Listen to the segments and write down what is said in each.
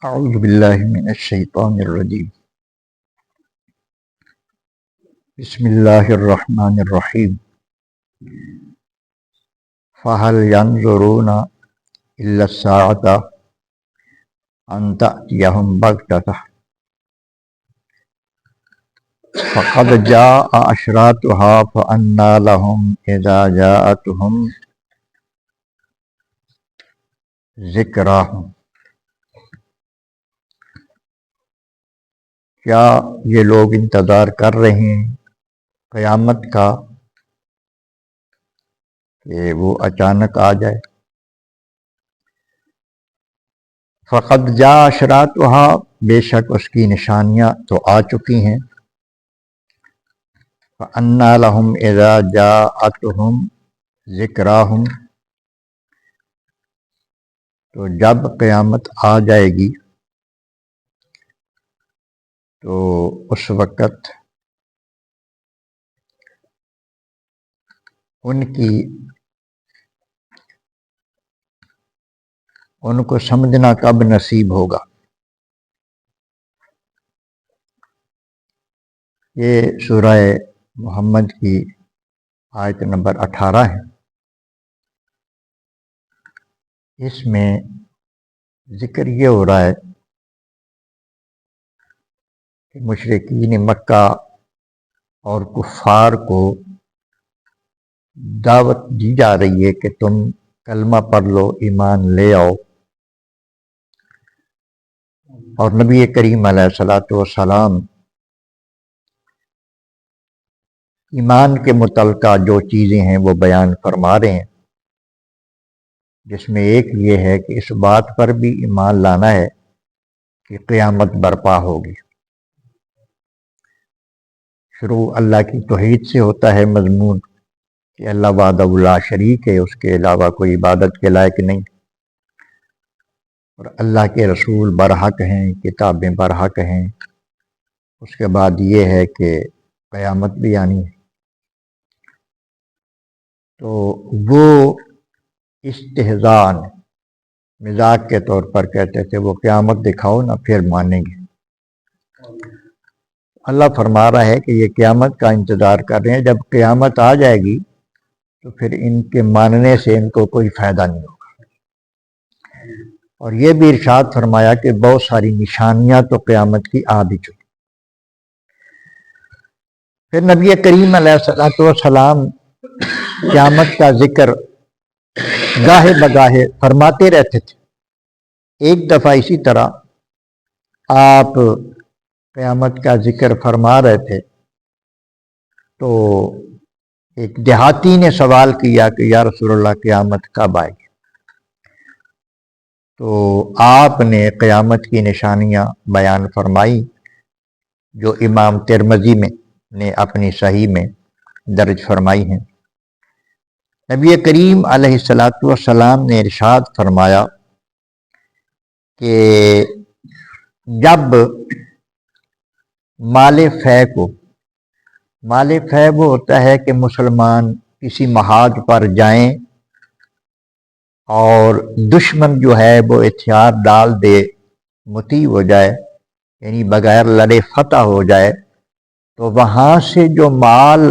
اعوذ باللہ من الشیطان الرجیم بسم اللہ الرحمن الرحیم فہل ینظرون الا الساعۃ ان تأتیہم بغتۃ فقد جاء اشراطها فأنی لہم اذا جاءتہم ذکراہم۔ کیا یہ لوگ انتظار کر رہے ہیں قیامت کا کہ وہ اچانک آ جائے؟ فقد جاء اشراطها، بے شک اس کی نشانیاں تو آ چکی ہیں۔ فأنی لہم اذا جاءتہم ذکراہم، تو جب قیامت آ جائے گی تو اس وقت ان کو سمجھنا کب نصیب ہوگا؟ یہ سورہ محمد کی آیت نمبر 18 ہے۔ اس میں ذکر یہ ہو رہا ہے کہ مشرکین مکہ اور کفار کو دعوت دی جا رہی ہے کہ تم کلمہ پڑھ لو، ایمان لے آؤ، اور نبی کریم علیہ الصلاۃ والسلام ایمان کے متعلقہ جو چیزیں ہیں وہ بیان فرما رہے ہیں، جس میں ایک یہ ہے کہ اس بات پر بھی ایمان لانا ہے کہ قیامت برپا ہوگی۔ شروع اللہ کی توحید سے ہوتا ہے مضمون کہ اللہ وحدہ لا شریک ہے، اس کے علاوہ کوئی عبادت کے لائق نہیں، اور اللہ کے رسول برحق ہیں، کتابیں برحق ہیں۔ اس کے بعد یہ ہے کہ قیامت بھی آنی ہے۔ تو وہ استہزاء مذاق کے طور پر کہتے تھے وہ قیامت دکھاؤ نا پھر مانیں گے۔ اللہ فرما رہا ہے کہ یہ قیامت کا انتظار کر رہے ہیں، جب قیامت آ جائے گی تو پھر ان کے ماننے سے ان کو کوئی فائدہ نہیں ہوگا۔ اور یہ بھی ارشاد فرمایا کہ بہت ساری نشانیاں تو قیامت کی آ بھی چکی۔ پھر نبی کریم علیہ الصلوۃ والسلام قیامت کا ذکر گاہے بگاہے فرماتے رہتے تھے۔ ایک دفعہ اسی طرح آپ قیامت کا ذکر فرما رہے تھے تو ایک دیہاتی نے سوال کیا کہ یا رسول اللہ قیامت کب آئے گی؟ تو آپ نے قیامت کی نشانیاں بیان فرمائی جو امام ترمذی نے اپنی صحیح میں درج فرمائی ہیں۔ نبی کریم علیہ الصلاۃ والسلام نے ارشاد فرمایا کہ جب مال فے وہ ہوتا ہے کہ مسلمان کسی محاذ پر جائیں اور دشمن جو ہے وہ ہتھیار ڈال دے، مطیع ہو جائے، یعنی بغیر لڑے فتح ہو جائے، تو وہاں سے جو مال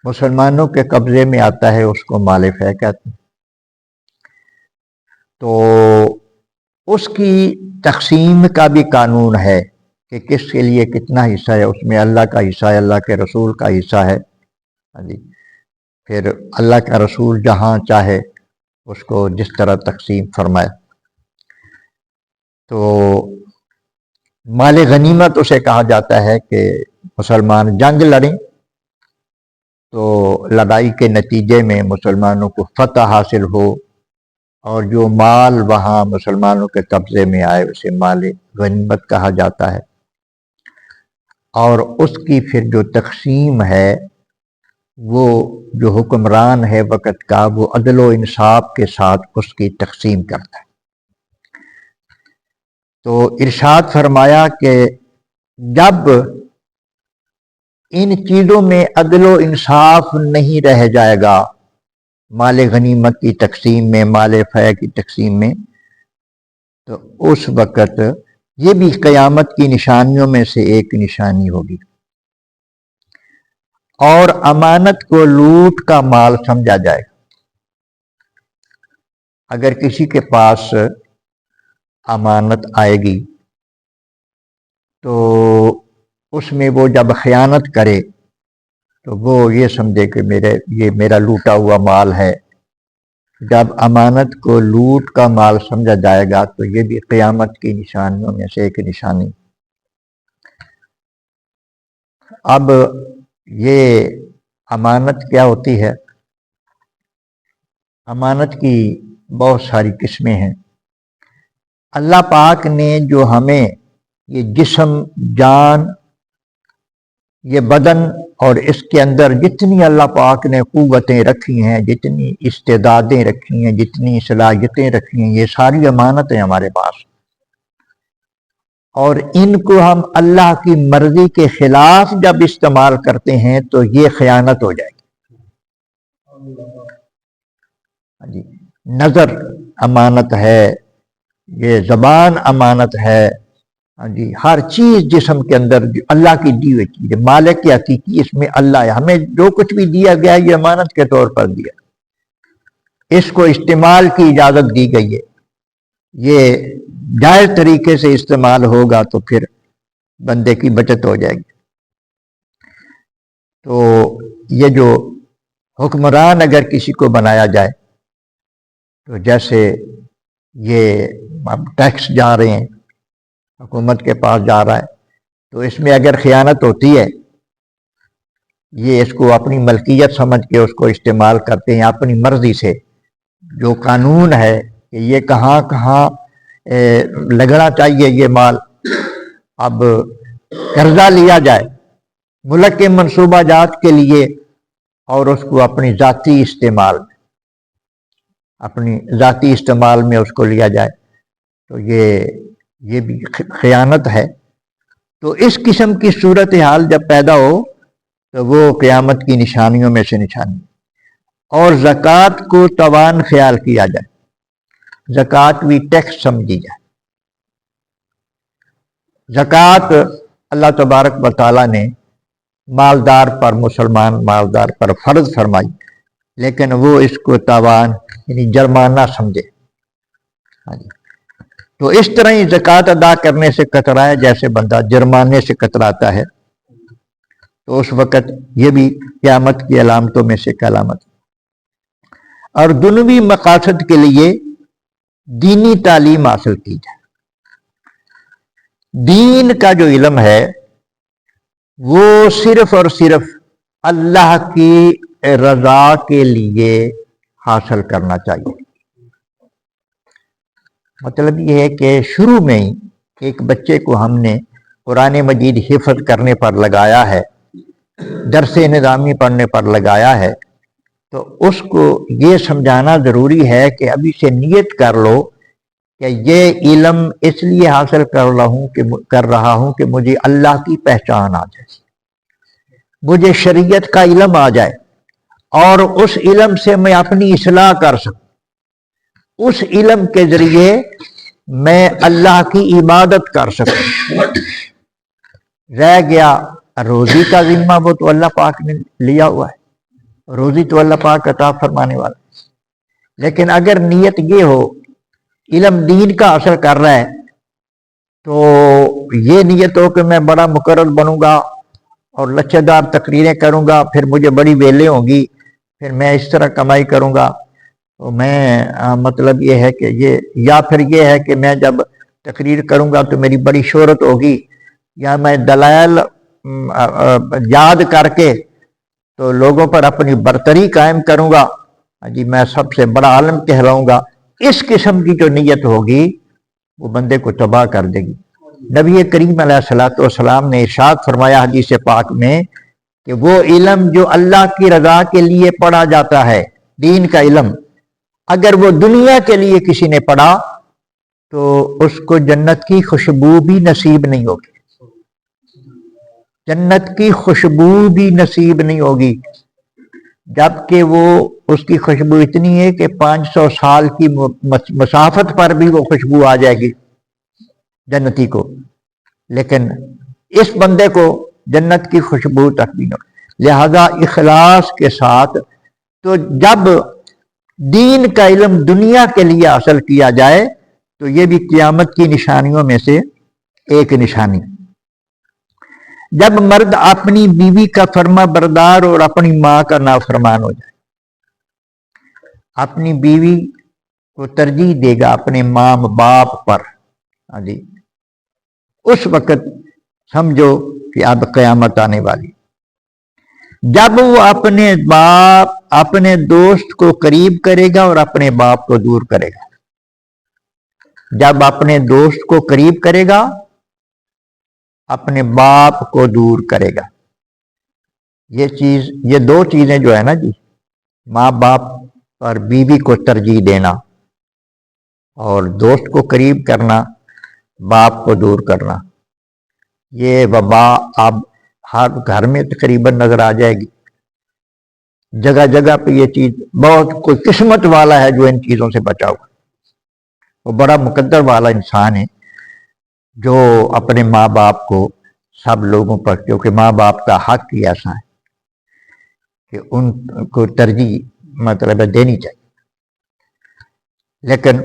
مسلمانوں کے قبضے میں آتا ہے اس کو مال فے کہتے ہیں۔ تو اس کی تقسیم کا بھی قانون ہے کہ کس کے لیے کتنا حصہ ہے، اس میں اللہ کا حصہ ہے، اللہ کے رسول کا حصہ ہے۔ پھر اللہ کا رسول جہاں چاہے اس کو جس طرح تقسیم فرمائے۔ تو مال غنیمت اسے کہا جاتا ہے کہ مسلمان جنگ لڑیں تو لڑائی کے نتیجے میں مسلمانوں کو فتح حاصل ہو، اور جو مال وہاں مسلمانوں کے قبضے میں آئے اسے مال غنیمت کہا جاتا ہے۔ اور اس کی پھر جو تقسیم ہے وہ جو حکمران ہے وقت کا، وہ عدل و انصاف کے ساتھ اس کی تقسیم کرتا ہے۔ تو ارشاد فرمایا کہ جب ان چیزوں میں عدل و انصاف نہیں رہ جائے گا، مال غنیمت کی تقسیم میں، مال فے کی تقسیم میں، تو اس وقت یہ بھی قیامت کی نشانیوں میں سے ایک نشانی ہوگی، اور امانت کو لوٹ کا مال سمجھا جائے گا۔ اگر کسی کے پاس امانت آئے گی تو اس میں وہ جب خیانت کرے تو وہ یہ سمجھے کہ یہ میرا لوٹا ہوا مال ہے۔ جب امانت کو لوٹ کا مال سمجھا جائے گا تو یہ بھی قیامت کی نشانیوں میں سے ایک نشانی۔ اب یہ امانت کیا ہوتی ہے؟ امانت کی بہت ساری قسمیں ہیں۔ اللہ پاک نے جو ہمیں یہ جسم، جان، یہ بدن اور اس کے اندر جتنی اللہ پاک نے قوتیں رکھی ہیں، جتنی استعدادیں رکھی ہیں، جتنی صلاحیتیں رکھی ہیں، یہ ساری امانتیں ہمارے پاس، اور ان کو ہم اللہ کی مرضی کے خلاف جب استعمال کرتے ہیں تو یہ خیانت ہو جائے گی۔ نظر امانت ہے، یہ زبان امانت ہے، ہر چیز جسم کے اندر اللہ کی دی ہوئی چیز ہے، مالک کی حقیقی اس میں اللہ ہے۔ ہمیں جو کچھ بھی دیا گیا ہے یہ امانت کے طور پر دیا، اس کو استعمال کی اجازت دی گئی ہے، یہ جائز طریقے سے استعمال ہوگا تو پھر بندے کی بچت ہو جائے گی۔ تو یہ جو حکمران اگر کسی کو بنایا جائے تو جیسے یہ اب ٹیکس جا رہے ہیں، حکومت کے پاس جا رہا ہے، تو اس میں اگر خیانت ہوتی ہے، یہ اس کو اپنی ملکیت سمجھ کے اس کو استعمال کرتے ہیں اپنی مرضی سے۔ جو قانون ہے کہ یہ کہاں کہاں لگنا چاہیے یہ مال، اب قرضہ لیا جائے ملک کے منصوبہ جات کے لیے اور اس کو اپنی ذاتی استعمال میں اس کو لیا جائے، تو یہ بھی خیانت ہے۔ تو اس قسم کی صورتحال جب پیدا ہو تو وہ قیامت کی نشانیوں میں سے نشانی۔ اور زکوٰۃ کو توان خیال کیا جائے، زکوٰۃ بھی ٹیکس سمجھی جائے۔ زکوٰۃ اللہ تبارک و تعالیٰ نے مالدار پر، مسلمان مالدار پر فرض فرمائی، لیکن وہ اس کو تاوان یعنی جرمانہ سمجھے۔ تو اس طرح ہی زکوٰۃ ادا کرنے سے کترائے جیسے بندہ جرمانے سے کتراتا ہے، تو اس وقت یہ بھی قیامت کی علامتوں میں سے ایک علامت۔ اور دنیوی مقاصد کے لیے دینی تعلیم حاصل کی جائے۔ دین کا جو علم ہے وہ صرف اور صرف اللہ کی رضا کے لیے حاصل کرنا چاہیے۔ مطلب یہ ہے کہ شروع میں ہی ایک بچے کو ہم نے قرآن مجید حفظ کرنے پر لگایا ہے، درس نظامی پڑھنے پر لگایا ہے، تو اس کو یہ سمجھانا ضروری ہے کہ ابھی سے نیت کر لو کہ یہ علم اس لیے حاصل کر رہا ہوں کہ مجھے اللہ کی پہچان آ جائے، مجھے شریعت کا علم آ جائے، اور اس علم سے میں اپنی اصلاح کر سکوں، اس علم کے ذریعے میں اللہ کی عبادت کر سکوں۔ رہ گیا روزی کا ذمہ، وہ تو اللہ پاک نے لیا ہوا ہے، روزی تو اللہ پاک عطا فرمانے والا، لیکن اگر نیت یہ ہو علم دین کا حاصل کر رہا ہے تو یہ نیت ہو کہ میں بڑا مقرر بنوں گا اور لچھے دار تقریریں کروں گا، پھر مجھے بڑی ویلیں ہوں گی، پھر میں اس طرح کمائی کروں گا، تو میں مطلب یہ ہے کہ یا پھر یہ ہے کہ میں جب تقریر کروں گا تو میری بڑی شہرت ہوگی، یا میں دلائل یاد کر کے تو لوگوں پر اپنی برتری قائم کروں گا، میں سب سے بڑا عالم کہلاؤں گا۔ اس قسم کی جو نیت ہوگی وہ بندے کو تباہ کر دے گی۔ نبی کریم علیہ الصلوۃ والسلام نے ارشاد فرمایا حدیث پاک میں کہ وہ علم جو اللہ کی رضا کے لیے پڑھا جاتا ہے، دین کا علم، اگر وہ دنیا کے لیے کسی نے پڑھا تو اس کو جنت کی خوشبو بھی نصیب نہیں ہوگی، جنت کی خوشبو بھی نصیب نہیں ہوگی، جبکہ وہ اس کی خوشبو اتنی ہے کہ 500 سال کی مسافت پر بھی وہ خوشبو آ جائے گی جنتی کو، لیکن اس بندے کو جنت کی خوشبو تک بھی نہ۔ لہذا اخلاص کے ساتھ، تو جب دین کا علم دنیا کے لیے حاصل کیا جائے تو یہ بھی قیامت کی نشانیوں میں سے ایک نشانی۔ جب مرد اپنی بیوی کا فرما بردار اور اپنی ماں کا نافرمان ہو جائے، اپنی بیوی کو ترجیح دے گا اپنے ماں باپ پر، ہاں جی، اس وقت سمجھو کہ اب قیامت آنے والی۔ جب وہ اپنے دوست کو قریب کرے گا اور اپنے باپ کو دور کرے گا، جب اپنے دوست کو قریب کرے گا، اپنے باپ کو دور کرے گا، یہ دو چیزیں جو ہے نا جی، ماں باپ اور بیوی کو ترجیح دینا اور دوست کو قریب کرنا، باپ کو دور کرنا، یہ وبا اب ہر گھر میں تقریباً نظر آ جائے گی۔ جگہ جگہ پہ یہ چیز، بہت کوئی قسمت والا ہے جو ان چیزوں سے بچا ہوا، وہ بڑا مقدر والا انسان ہے جو اپنے ماں باپ کو سب لوگوں پر، کیونکہ ماں باپ کا حق ہی ایسا ہے کہ ان کو ترجیح مطلب دینی چاہیے۔ لیکن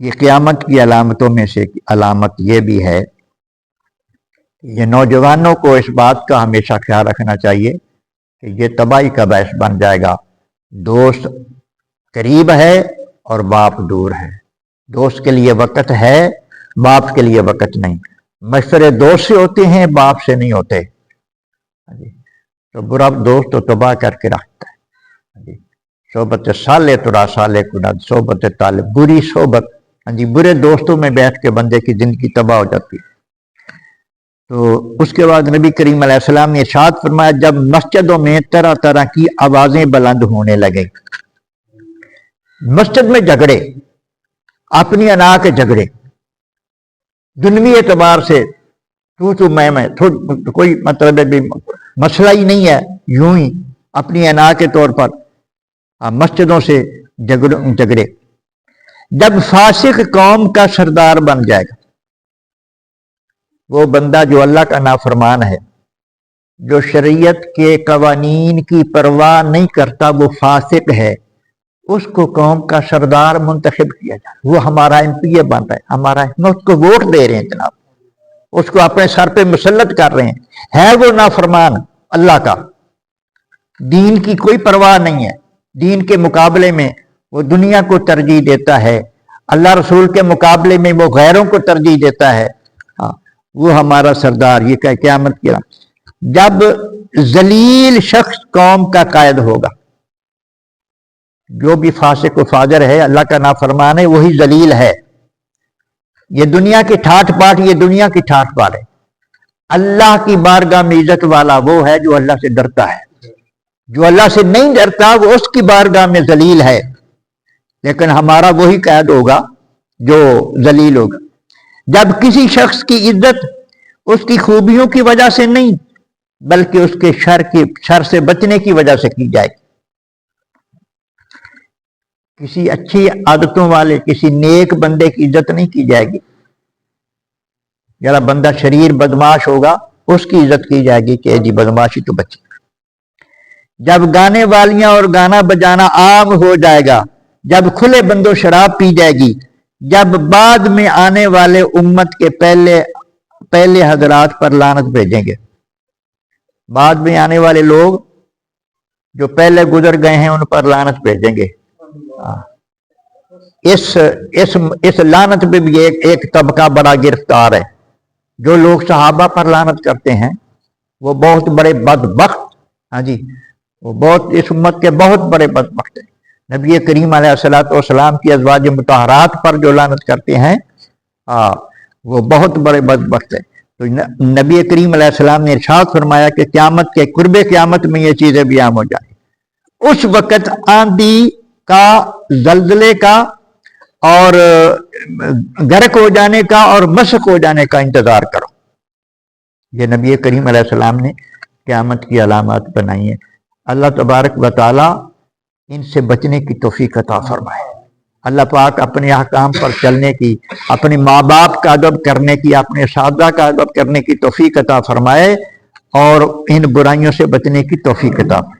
یہ قیامت کی علامتوں میں سے علامت یہ بھی ہے، یہ نوجوانوں کو اس بات کا ہمیشہ خیال رکھنا چاہیے کہ یہ تباہی کا باعث بن جائے گا۔ دوست قریب ہے اور باپ دور ہے، دوست کے لیے وقت ہے، باپ کے لیے وقت نہیں، مشورے دوست سے ہوتے ہیں، باپ سے نہیں ہوتے۔ تو برا دوست تو تباہ کر کے رکھتا ہے۔ صحبت صالح ترا صالح کند، صحبت طالب بری صحبت، برے دوستوں میں بیٹھ کے بندے کی زندگی تباہ ہو جاتی ہے۔ تو اس کے بعد نبی کریم علیہ السلام نے ارشاد فرمایا، جب مسجدوں میں طرح طرح کی آوازیں بلند ہونے لگے، مسجد میں جھگڑے، اپنی انا کے جھگڑے، دنوی اعتبار سے تو میں کوئی مطلب مسئلہ ہی نہیں ہے، یوں ہی اپنی انا کے طور پر مسجدوں سے جھگڑے، جب فاسق قوم کا سردار بن جائے گا، وہ بندہ جو اللہ کا نافرمان ہے، جو شریعت کے قوانین کی پرواہ نہیں کرتا، وہ فاسق ہے، اس کو قوم کا سردار منتخب کیا جائے، وہ ہمارا ایم پی اے بن رہا ہے، ہمارا اس کو ووٹ دے رہے ہیں جناب، اس کو اپنے سر پہ مسلط کر رہے ہیں، ہے وہ نافرمان اللہ کا، دین کی کوئی پرواہ نہیں ہے، دین کے مقابلے میں وہ دنیا کو ترجیح دیتا ہے، اللہ رسول کے مقابلے میں وہ غیروں کو ترجیح دیتا ہے، وہ ہمارا سردار۔ یہ کہ قیامت کیا جب ذلیل شخص قوم کا قائد ہوگا، جو بھی فاسق و فاجر ہے، اللہ کا نافرمان ہے، وہی ذلیل ہے، یہ دنیا کی ٹھاٹ پاٹ، یہ دنیا کی ٹھاٹ پاٹ ہے۔ اللہ کی بارگاہ میں عزت والا وہ ہے جو اللہ سے ڈرتا ہے، جو اللہ سے نہیں ڈرتا وہ اس کی بارگاہ میں ذلیل ہے، لیکن ہمارا وہی قائد ہوگا جو ذلیل ہوگا۔ جب کسی شخص کی عزت اس کی خوبیوں کی وجہ سے نہیں بلکہ اس کے شر سے بچنے کی وجہ سے کی جائے، کسی اچھی عادتوں والے، کسی نیک بندے کی عزت نہیں کی جائے گی، ذرا بندہ شریر بدماش ہوگا اس کی عزت کی جائے گی کہ جی بدماشی تو بچے۔ جب گانے والیاں اور گانا بجانا عام ہو جائے گا، جب کھلے بندوں شراب پی جائے گی، جب بعد میں آنے والے امت کے پہلے حضرات پر لعنت بھیجیں گے، بعد میں آنے والے لوگ جو پہلے گزر گئے ہیں ان پر لعنت بھیجیں گے۔ اس لعنت میں بھی ایک طبقہ بڑا گرفتار ہے، جو لوگ صحابہ پر لعنت کرتے ہیں وہ بہت بڑے بدبخت، ہاں جی، وہ بہت اس امت کے بہت بڑے بدبخت ہیں۔ نبی کریم علیہ السلام کی ازواج مطہرات پر جو لعنت کرتے ہیں وہ بہت بڑے بدبخت ہیں۔ تو نبی کریم علیہ السلام نے ارشاد فرمایا کہ قیامت کے قرب قیامت میں یہ چیزیں بھی عام ہو جائیں، اس وقت آندھی کا، زلزلے کا اور غرق ہو جانے کا اور مسخ ہو جانے کا انتظار کرو۔ یہ نبی کریم علیہ السلام نے قیامت کی علامات بنائی ہیں۔ اللہ تبارک و تعالی ان سے بچنے کی توفیق عطا فرمائے۔ اللہ پاک اپنے احکام پر چلنے کی، اپنے ماں باپ کا ادب کرنے کی، اپنے اساتذہ کا ادب کرنے کی توفیق عطا فرمائے اور ان برائیوں سے بچنے کی توفیق عطا فرمائے۔